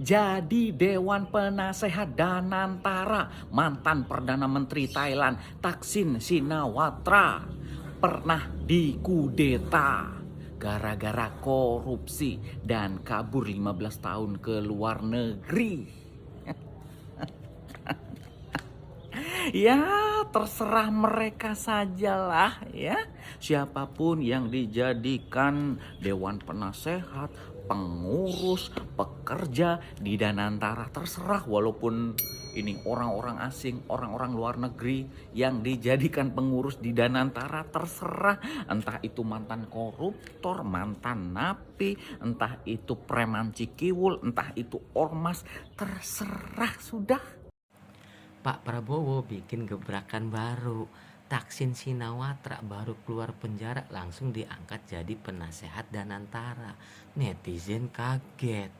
Jadi Dewan Penasehat Danantara, mantan Perdana Menteri Thailand Thaksin Shinawatra pernah dikudeta gara-gara korupsi dan kabur 15 tahun ke luar negeri. Ya, terserah mereka sajalah ya. Siapapun yang dijadikan Dewan Penasehat, pengurus, pekerja di Danantara, terserah. Walaupun ini orang-orang asing, orang-orang luar negeri yang dijadikan pengurus di Danantara, terserah. Entah itu mantan koruptor, mantan napi, entah itu preman Cikiwul, entah itu ormas, terserah sudah. Pak Prabowo bikin gebrakan baru. Thaksin Shinawatra baru keluar penjara langsung diangkat jadi penasehat Danantara. Netizen kaget.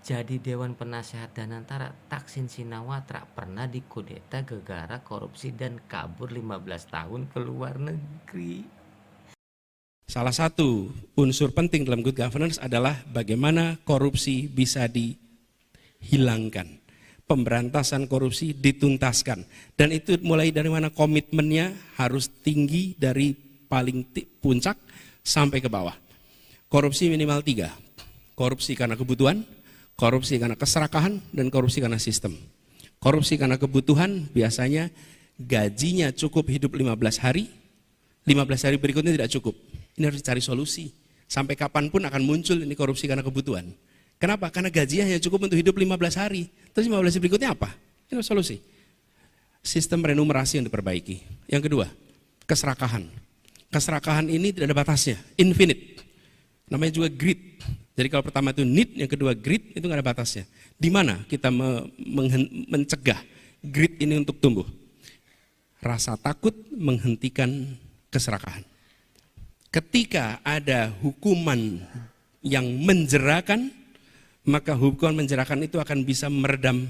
Jadi Dewan Penasehat Danantara, Thaksin Shinawatra pernah dikudeta gara-gara korupsi dan kabur 15 tahun ke luar negeri. Salah satu unsur penting dalam good governance adalah bagaimana korupsi bisa dihilangkan. Pemberantasan korupsi dituntaskan. Dan itu mulai dari mana komitmennya harus tinggi dari paling puncak sampai ke bawah. Korupsi minimal 3. Korupsi karena kebutuhan, korupsi karena keserakahan, dan korupsi karena sistem. Korupsi karena kebutuhan biasanya gajinya cukup hidup 15 hari, 15 hari berikutnya tidak cukup. Ini harus dicari solusi. Sampai kapanpun akan muncul ini korupsi karena kebutuhan. Kenapa? Karena gajinya hanya cukup untuk hidup 15 hari. Terus 15 hari berikutnya apa? Ini solusi. Sistem remunerasi yang diperbaiki. Yang kedua, keserakahan. Keserakahan ini tidak ada batasnya, infinite. Namanya juga greed. Jadi kalau pertama itu need, yang kedua greed, itu nggak ada batasnya. Di mana kita mencegah greed ini untuk tumbuh? Rasa takut menghentikan keserakahan. Ketika ada hukuman yang menjerakan, maka hukuman menjerakan itu akan bisa meredam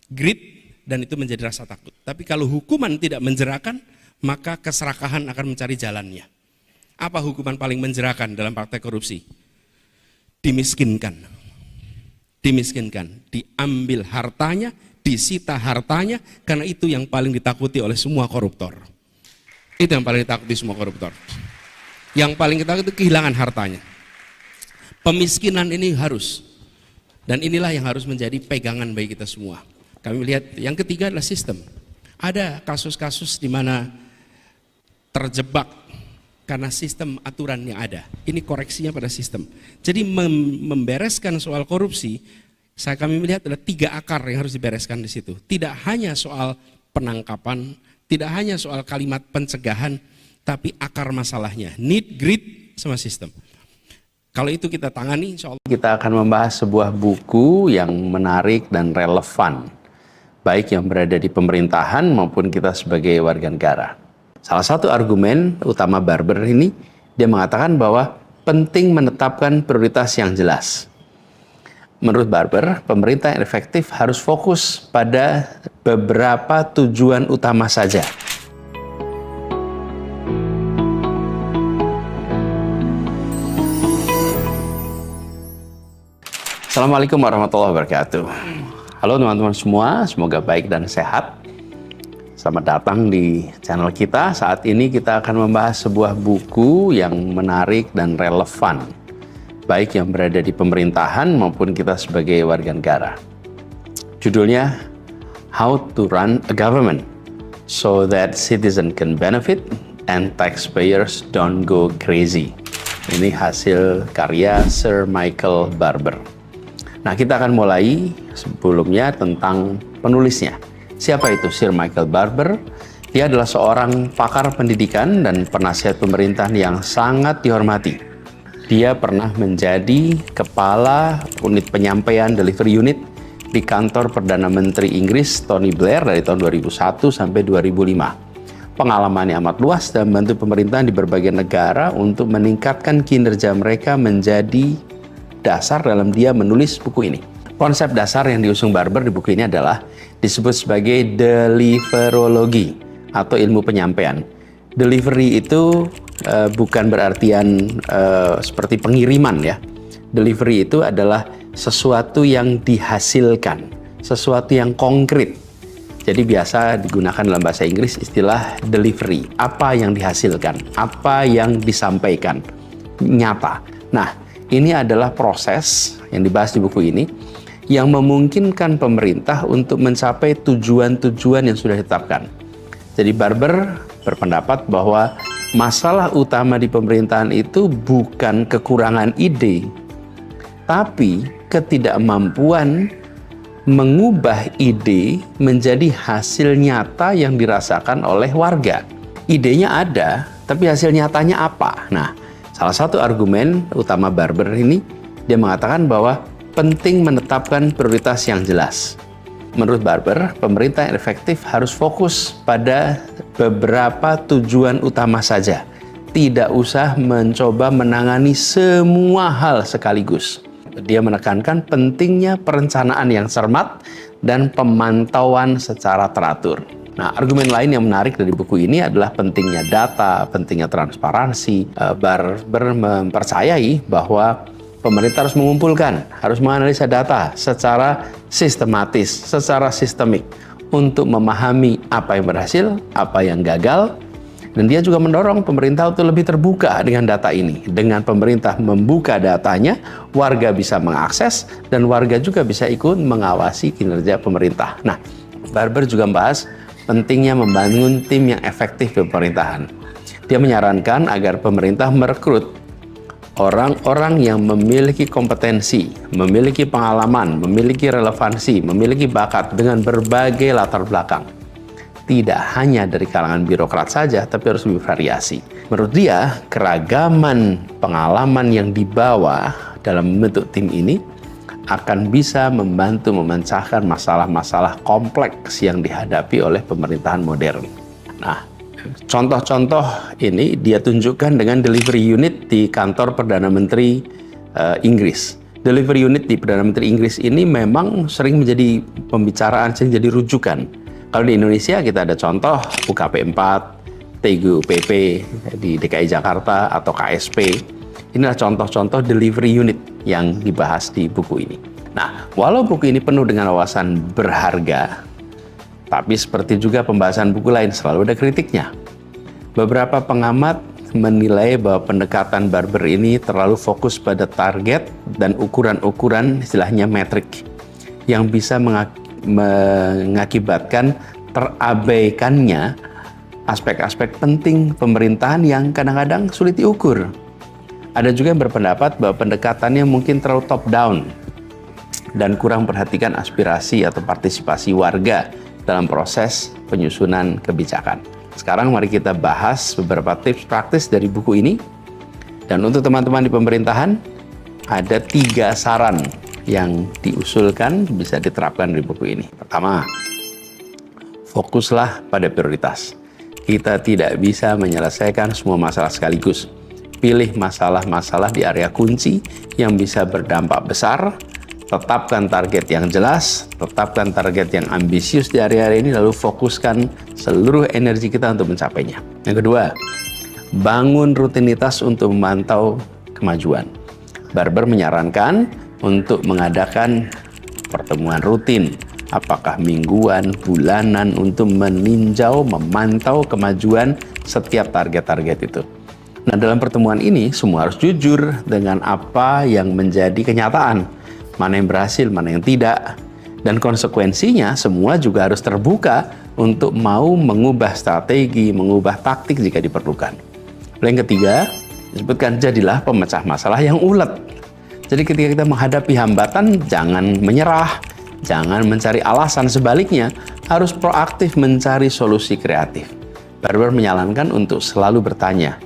greed dan itu menjadi rasa takut. Tapi kalau hukuman tidak menjerakan, maka keserakahan akan mencari jalannya. Apa hukuman paling menjerakan dalam praktek korupsi? Dimiskinkan. Dimiskinkan, diambil hartanya, disita hartanya, karena itu yang paling ditakuti oleh semua koruptor. Itu yang paling ditakuti semua koruptor. Yang paling ditakuti itu kehilangan hartanya. Pemiskinan ini harus. Dan inilah yang harus menjadi pegangan bagi kita semua. Kami melihat yang ketiga adalah sistem. Ada kasus-kasus di mana terjebak karena sistem aturan yang ada. Ini koreksinya pada sistem. Jadi membereskan soal korupsi, kami melihat ada 3 akar yang harus dibereskan di situ. Tidak hanya soal penangkapan, tidak hanya soal kalimat pencegahan, tapi akar masalahnya, need, greed, sama sistem. Kalau itu kita tangani, insya Allah. Kita akan membahas sebuah buku yang menarik dan relevan, baik yang berada di pemerintahan maupun kita sebagai warga negara. Salah satu argumen utama Barber ini, dia mengatakan bahwa penting menetapkan prioritas yang jelas. Menurut Barber, pemerintah yang efektif harus fokus pada beberapa tujuan utama saja. Assalamualaikum warahmatullahi wabarakatuh. Halo teman-teman semua, semoga baik dan sehat. Selamat datang di channel kita. Saat ini kita akan membahas sebuah buku yang menarik dan relevan, baik yang berada di pemerintahan maupun kita sebagai warga negara. Judulnya How to Run a Government So That Citizen Can Benefit and Taxpayers Don't Go Crazy. Ini hasil karya Sir Michael Barber. Nah, kita akan mulai sebelumnya tentang penulisnya. Siapa itu Sir Michael Barber? Dia adalah seorang pakar pendidikan dan penasihat pemerintahan yang sangat dihormati. Dia pernah menjadi kepala unit penyampaian delivery unit di kantor Perdana Menteri Inggris Tony Blair dari tahun 2001 sampai 2005. Pengalamannya amat luas dan membantu pemerintahan di berbagai negara untuk meningkatkan kinerja mereka menjadi dasar dalam dia menulis buku ini. Konsep dasar yang diusung Barber di buku ini adalah disebut sebagai deliverologi atau ilmu penyampaian. Delivery itu bukan berartian seperti pengiriman ya. Delivery itu adalah sesuatu yang dihasilkan, sesuatu yang konkret. Jadi biasa digunakan dalam bahasa Inggris istilah delivery, apa yang dihasilkan, apa yang disampaikan, nyata. Nah, ini adalah proses yang dibahas di buku ini yang memungkinkan pemerintah untuk mencapai tujuan-tujuan yang sudah ditetapkan. Jadi Barber berpendapat bahwa masalah utama di pemerintahan itu bukan kekurangan ide, tapi ketidakmampuan mengubah ide menjadi hasil nyata yang dirasakan oleh warga. Idenya ada, tapi hasil nyatanya apa? Nah, salah satu argumen utama Barber ini, dia mengatakan bahwa penting menetapkan prioritas yang jelas. Menurut Barber, pemerintah yang efektif harus fokus pada beberapa tujuan utama saja. Tidak usah mencoba menangani semua hal sekaligus. Dia menekankan pentingnya perencanaan yang cermat dan pemantauan secara teratur. Nah, argumen lain yang menarik dari buku ini adalah pentingnya data, pentingnya transparansi. Barber mempercayai bahwa pemerintah harus mengumpulkan, harus menganalisa data secara sistematis, secara sistemik untuk memahami apa yang berhasil, apa yang gagal. Dan dia juga mendorong pemerintah untuk lebih terbuka dengan data ini. Dengan pemerintah membuka datanya, warga bisa mengakses dan warga juga bisa ikut mengawasi kinerja pemerintah. Nah, Barber juga membahas pentingnya membangun tim yang efektif di pemerintahan. Dia menyarankan agar pemerintah merekrut orang-orang yang memiliki kompetensi, memiliki pengalaman, memiliki relevansi, memiliki bakat dengan berbagai latar belakang. Tidak hanya dari kalangan birokrat saja, tapi harus lebih variasi. Menurut dia, keragaman pengalaman yang dibawa dalam membentuk tim ini akan bisa membantu memecahkan masalah-masalah kompleks yang dihadapi oleh pemerintahan modern. Nah, contoh-contoh ini dia tunjukkan dengan delivery unit di kantor Perdana Menteri Inggris. Delivery unit di Perdana Menteri Inggris ini memang sering menjadi pembicaraan, sering jadi rujukan. Kalau di Indonesia kita ada contoh UKP 4, TGUPP di DKI Jakarta atau KSP. Inilah contoh-contoh delivery unit yang dibahas di buku ini. Nah, walau buku ini penuh dengan wawasan berharga, tapi seperti juga pembahasan buku lain selalu ada kritiknya. Beberapa pengamat menilai bahwa pendekatan Barber ini terlalu fokus pada target dan ukuran-ukuran istilahnya metrik yang bisa mengakibatkan terabaikannya aspek-aspek penting pemerintahan yang kadang-kadang sulit diukur. Ada juga yang berpendapat bahwa pendekatannya mungkin terlalu top down dan kurang perhatikan aspirasi atau partisipasi warga dalam proses penyusunan kebijakan. Sekarang mari kita bahas beberapa tips praktis dari buku ini. Dan untuk teman-teman di pemerintahan, ada 3 saran yang diusulkan bisa diterapkan di buku ini. Pertama, fokuslah pada prioritas. Kita tidak bisa menyelesaikan semua masalah sekaligus. Pilih masalah-masalah di area kunci yang bisa berdampak besar. Tetapkan target yang jelas, tetapkan target yang ambisius di area-area ini, lalu fokuskan seluruh energi kita untuk mencapainya. Yang kedua, bangun rutinitas untuk memantau kemajuan. Barber menyarankan untuk mengadakan pertemuan rutin, apakah mingguan, bulanan, untuk meninjau, memantau kemajuan setiap target-target itu. Nah, dalam pertemuan ini semua harus jujur dengan apa yang menjadi kenyataan. Mana yang berhasil, mana yang tidak. Dan konsekuensinya semua juga harus terbuka untuk mau mengubah strategi, mengubah taktik jika diperlukan. Lalu yang ketiga, disebutkan jadilah pemecah masalah yang ulet. Jadi ketika kita menghadapi hambatan, jangan menyerah, jangan mencari alasan, sebaliknya harus proaktif mencari solusi kreatif. Barber menyarankan untuk selalu bertanya,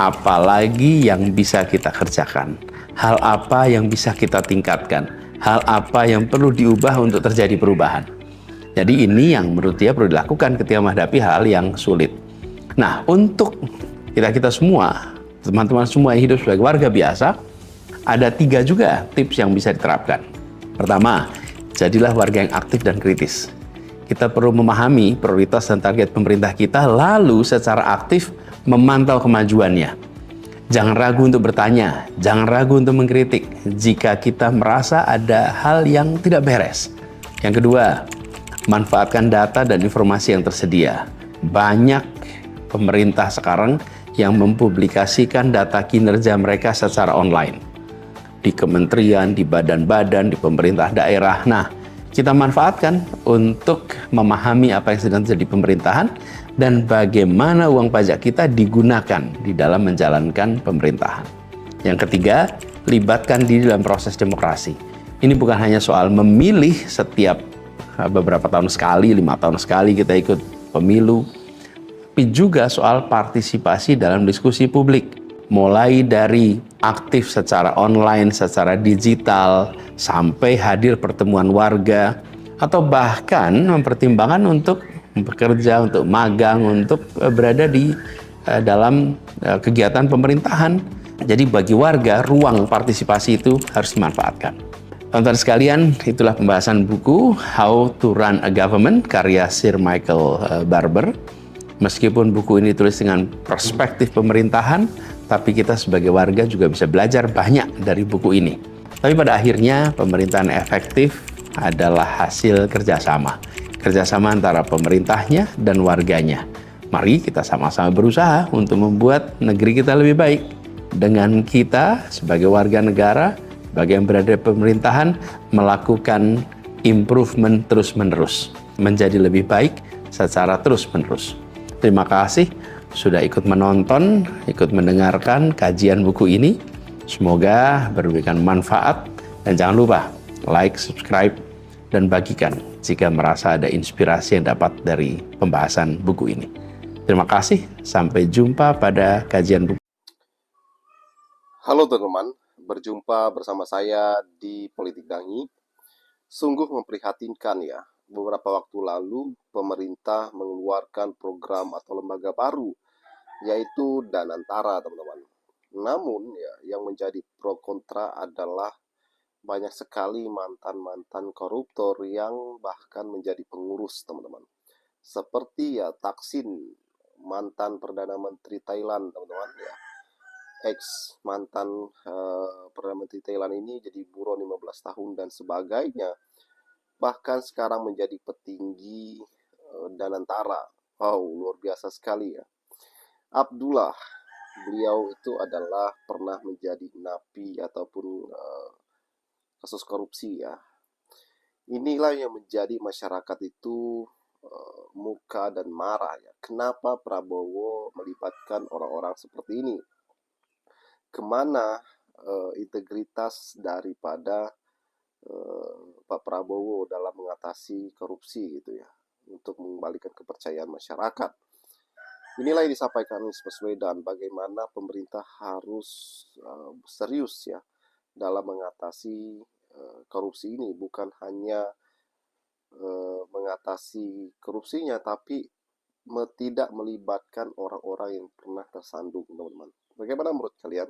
apalagi yang bisa kita kerjakan? Hal apa yang bisa kita tingkatkan? Hal apa yang perlu diubah untuk terjadi perubahan? Jadi ini yang menurut dia perlu dilakukan ketika menghadapi hal yang sulit. Nah, untuk kita semua, teman-teman semua yang hidup sebagai warga biasa, ada 3 juga tips yang bisa diterapkan. Pertama, jadilah warga yang aktif dan kritis. Kita perlu memahami prioritas dan target pemerintah kita, lalu secara aktif memantau kemajuannya. Jangan ragu untuk bertanya, jangan ragu untuk mengkritik jika kita merasa ada hal yang tidak beres. Yang kedua, manfaatkan data dan informasi yang tersedia. Banyak pemerintah sekarang yang mempublikasikan data kinerja mereka secara online. Di kementerian, di badan-badan, di pemerintah daerah. Nah, kita manfaatkan untuk memahami apa yang sedang terjadi di pemerintahan dan bagaimana uang pajak kita digunakan di dalam menjalankan pemerintahan. Yang ketiga, libatkan diri dalam proses demokrasi. Ini bukan hanya soal memilih setiap beberapa tahun sekali, 5 tahun sekali kita ikut pemilu, tapi juga soal partisipasi dalam diskusi publik. Mulai dari aktif secara online, secara digital, sampai hadir pertemuan warga, atau bahkan mempertimbangkan untuk bekerja, untuk magang, untuk berada di dalam kegiatan pemerintahan. Jadi bagi warga, ruang partisipasi itu harus dimanfaatkan. Teman-teman sekalian, itulah pembahasan buku How to Run a Government, karya Sir Michael Barber. Meskipun buku ini ditulis dengan perspektif pemerintahan, tapi kita sebagai warga juga bisa belajar banyak dari buku ini. Tapi pada akhirnya, pemerintahan efektif adalah hasil kerjasama. Kerjasama antara pemerintahnya dan warganya. Mari kita sama-sama berusaha untuk membuat negeri kita lebih baik. Dengan kita sebagai warga negara, sebagai yang berada di pemerintahan, melakukan improvement terus-menerus. Menjadi lebih baik secara terus-menerus. Terima kasih sudah ikut menonton, ikut mendengarkan kajian buku ini. Semoga memberikan manfaat. Dan jangan lupa like, subscribe, dan bagikan jika merasa ada inspirasi yang dapat dari pembahasan buku ini. Terima kasih, sampai jumpa pada kajian buku. Halo teman-teman, berjumpa bersama saya di Politik Dangi. Sungguh memprihatinkan ya, beberapa waktu lalu pemerintah mengeluarkan program atau lembaga baru, yaitu Danantara teman-teman. Namun ya, yang menjadi pro kontra adalah banyak sekali mantan-mantan koruptor yang bahkan menjadi pengurus teman-teman. Seperti ya Thaksin, mantan Perdana Menteri Thailand teman-teman ya. Ex mantan Perdana Menteri Thailand ini jadi buron 15 tahun dan sebagainya. Bahkan sekarang menjadi petinggi Danantara. Wow, luar biasa sekali ya. Abdullah, beliau itu adalah pernah menjadi napi ataupun kasus korupsi ya. Inilah yang menjadi masyarakat itu muka dan marah ya. Kenapa Prabowo melibatkan orang-orang seperti ini? Kemana integritas daripada Pak Prabowo dalam mengatasi korupsi gitu ya, untuk mengembalikan kepercayaan masyarakat? Inilah yang disampaikan Anies Baswedan, bagaimana pemerintah harus serius ya dalam mengatasi korupsi ini, bukan hanya mengatasi korupsinya, tapi tidak melibatkan orang-orang yang pernah tersandung, teman-teman. Bagaimana menurut kalian?